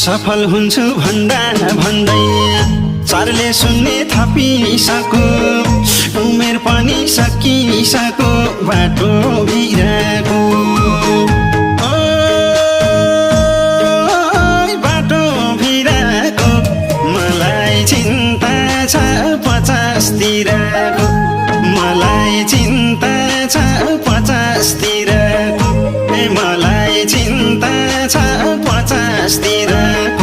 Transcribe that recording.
सफल हुन्छु भन्दा भन्दै चारले सुन्ने थपिसको उमेर पनि सकिसको बाटो बिराको बाटो बिराको मलाई चिन्ता छ 50 तिरको मलाई चिन्ता छ 50 तिरको मलाई चिन्ता छ 50 तिरको